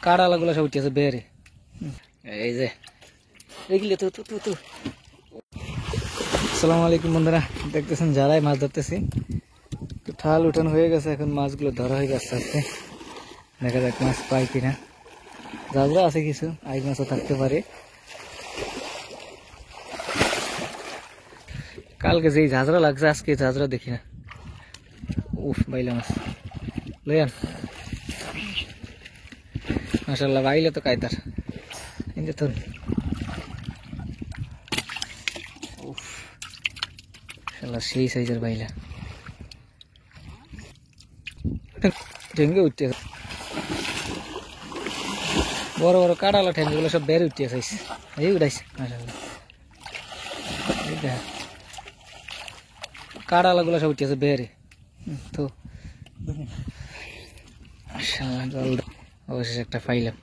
কাড়ালাগুলো সব উঠেছে বেরে। এই যে এগুলো তো তো তো আসসালামু আলাইকুম বন্ধুরা, দেখতেছেন যারাই মাছ ধরতেছি। তো ঠাল উঠানো হয়ে গেছে, এখন মাছগুলো ধরা হয়ে যাচ্ছে আজকে। দেখা যাক মাছ পাই কিনা। জাজরা আছে কিছু, আইজ মাছও থাকতে পারে। কালকে যেই ঝাঁঝরা লাগছে আজকে ঝাঁঝরা দেখি না। উফ, বাইলা মাছ লইয়ান মাশাআল্লাহ, বাইলে তো কায়দার। এই যে তো উফ, মাশাআল্লাহ সেই সাইজের বাইলা ঠেঙ্গে উঠতে, বড় বড় কাটালা ঠেঙ্গুলো সব বের উঠতে চাইছে। এই উঠাইছে মাশাআল্লাহ, কাটালাগুলো সব উঠতেছে বেরে। তো মাশাআল্লাহ জল অবশেষে একটা পাইলাম।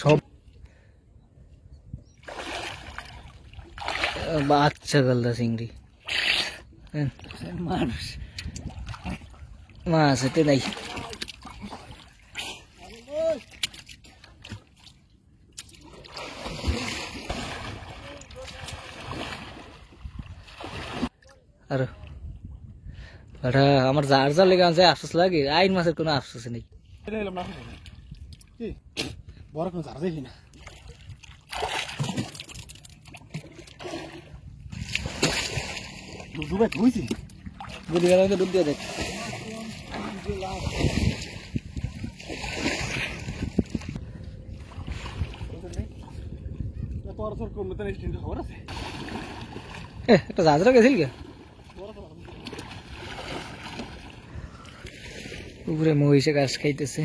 সব বাচ্চা গলদা চিংড়ি মাছ এতে নাই। আর আমার যার যার লেগে আছে আফসোস লাগে, আইন মাছের কোনো আফসোস নেই। বড় কোনো যার দেখি না, ডুব দিয়ে দেখ। একটা জাজরা গেছিল কে উপরে মহিষে ঘাস খাইতেছে।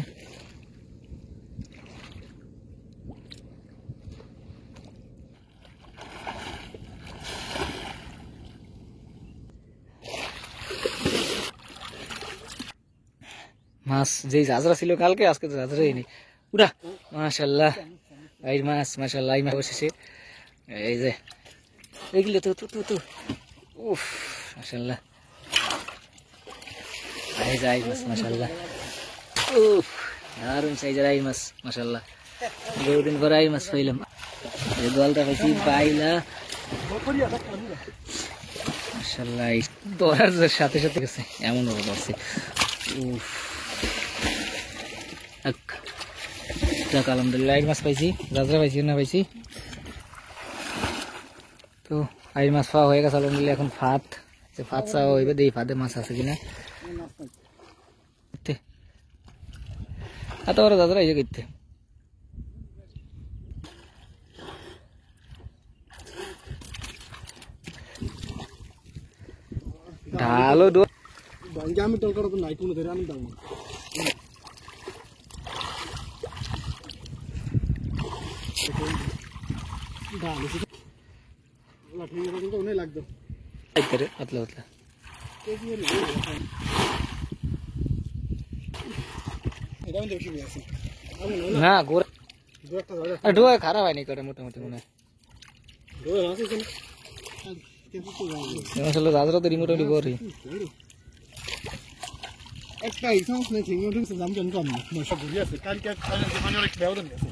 মাছ যেই জাজরা ছিল কালকে, আজকে তো জাজরাই নেই। উড়া মাশাআল্লাহ, এই মাছ মাশাআল্লাহ, এই মাছ অবশেষে। এই যে এগুলো তো তো তো উফ মাশাআল্লাহ, এই যে মাছ মাশাআল্লাহ, উফ দারুণ সাইজের এই মাছ মাশাআল্লাহ। বহুদিন পরে এই মাছ পাইলাম। এই দলটা পাইছি পাইলা মাশাআল্লাহ, ধরার সাথে সাথে গেছে এমন ভাবে ধরছে। উফ যাক আলহামদুলিল্লাহ, আইর মাছ পাইছি, জাজরা পাইছি না পাইছি। তো আইর মাছ পাওয়া হয়ে গেছে আলহামদুলিল্লাহ। এখন ফাত ফাত চাওয়া হইবে, দেখি ফাতে মাছ আছে কিনা। এত বড় জাজরা এই যে করতে ঢালো ডো আমি টল করব নাই কোনো ধরে আমি দাও ঢালো লাঠি কিন্তু অনেক লাগবে আইতরে পাতলা পাতলা এটা আমি দেখি আছে না গোরা একটা ডো খারাপ হয়নি করে মোটামুটি মনে হয়। ডো আছে কেন আসলে জাজরা তো মোটামুটি বড় একটা ইসংস নেই, চিংড়ি উঠে দাম কেন কম নশো ঘুরি আছে। কালকে দোকানে অনেক বেও দেন গেছে,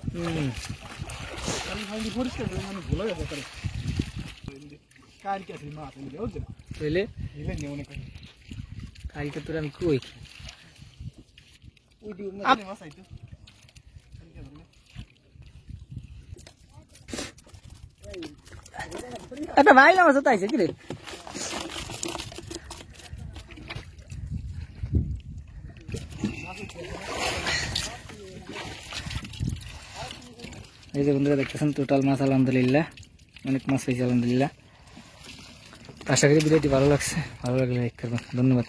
কালকে ফাইলি পরিষ্কার করে মানে ভুলে গেছে করে কালকে তুমি মাছ নিয়ে বুঝছো কইলে দিলে নিও না কালকে তোর আমি কই ওই দিন না মাছ আইতো একটা ভাই না মাছ তো আইছে কি রে। এই যে বন্ধুরা দেখতেছেন টোটাল মাছ আলহামদুলিল্লাহ, অনেক মাছ হয়েছে আলহামদুলিল্লাহ। আশা করি ভিডিওটি ভালো লাগছে, ভালো লাগলে লাইক করবেন। ধন্যবাদ।